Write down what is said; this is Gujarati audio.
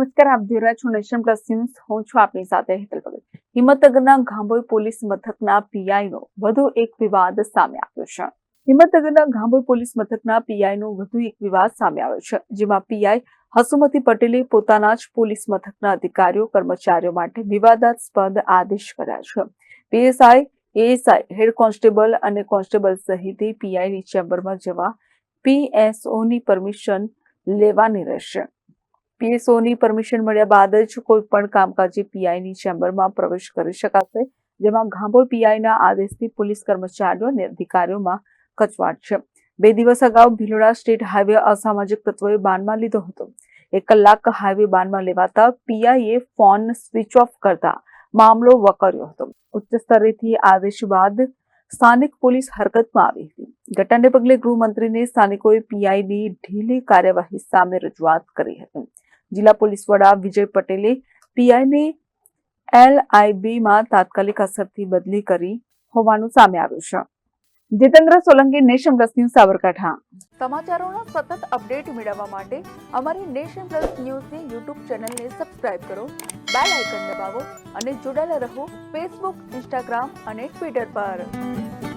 નમસ્કાર, આપ જોઈ રહ્યા છો નેશન પ્લસ ન્યૂઝ. હું છું આપની સાથે હેતલ ભગત. હિંમતનગરના ગાંભોઈ પોલીસ મથકના પીઆઈનો વધુ એક વિવાદ સામે આવ્યો છે. હિંમતનગરના ગાંભોઈ પોલીસ મથકના પીઆઈનો વધુ એક વિવાદ સામે આવ્યો છે, જેમાં પીઆઈ હસુમતી પટેલે પોતાના જ પોલીસ મથકના અધિકારીઓ કર્મચારીઓ માટે વિવાદાસ્પદ આદેશ કર્યા છે. પીએસઆઈ, એએસઆઈ, હેડ કોન્સ્ટેબલ અને કોન્સ્ટેબલ સહિત પીઆઈની ચેમ્બરમાં જવા પીએસઓની પરમિશન લેવાની રહેશે. પીએસઓની પરમિશન મળ્યા બાદ જ કોઈ પણ કામકાજી પીઆઈની ચેમ્બરમાં પ્રવેશ કરી શકાશે, જેમાં ગાંભોઈ પીઆઈના આદેશથી પોલીસ કર્મચારીઓ અને અધિકારીઓમાં કચવાટ છે. 2 દિવસ અગાઉ ભિલોડા સ્ટેટ હાઈવે અસામાજિક તત્વોએ બાનમાં લીધો હતો. 1 કલાક હાઈવે બાનમાં લેવાતા પીઆઈએ ફોન સ્વિચ ઓફ કરતા મામલો વકર્યો હતો. ઉચ્ચ સ્તરેથી આદેશ બાદ સ્થાનિક પોલીસ હરકતમાં આવી હતી. ઘટનાને પગલે ગૃહમંત્રીને સ્થાનિકોએ પીઆઈની ઢીલી કાર્યવાહી સામે રજૂઆત કરી હતી. જિલ્લા પોલીસ વડા વિજય પટેલે પીઆઈને LIBમાં તાત્કાલિક અસરથી બદલી કરી હોવાનું સામે આવ્યું છે. Jitendra Solanki, Nation Plus News, Sabarkantha. સમાચારોના સતત અપડેટ મેળવવા માટે અમારી નેશન પ્લસ ન્યૂઝની યુટ્યુબ ચેનલને સબસ્ક્રાઇબ કરો, બેલ આઇકન દબાવો અને જોડાયેલા રહો ફેસબુક, ઇન્સ્ટાગ્રામ અને ટ્વિટર પર.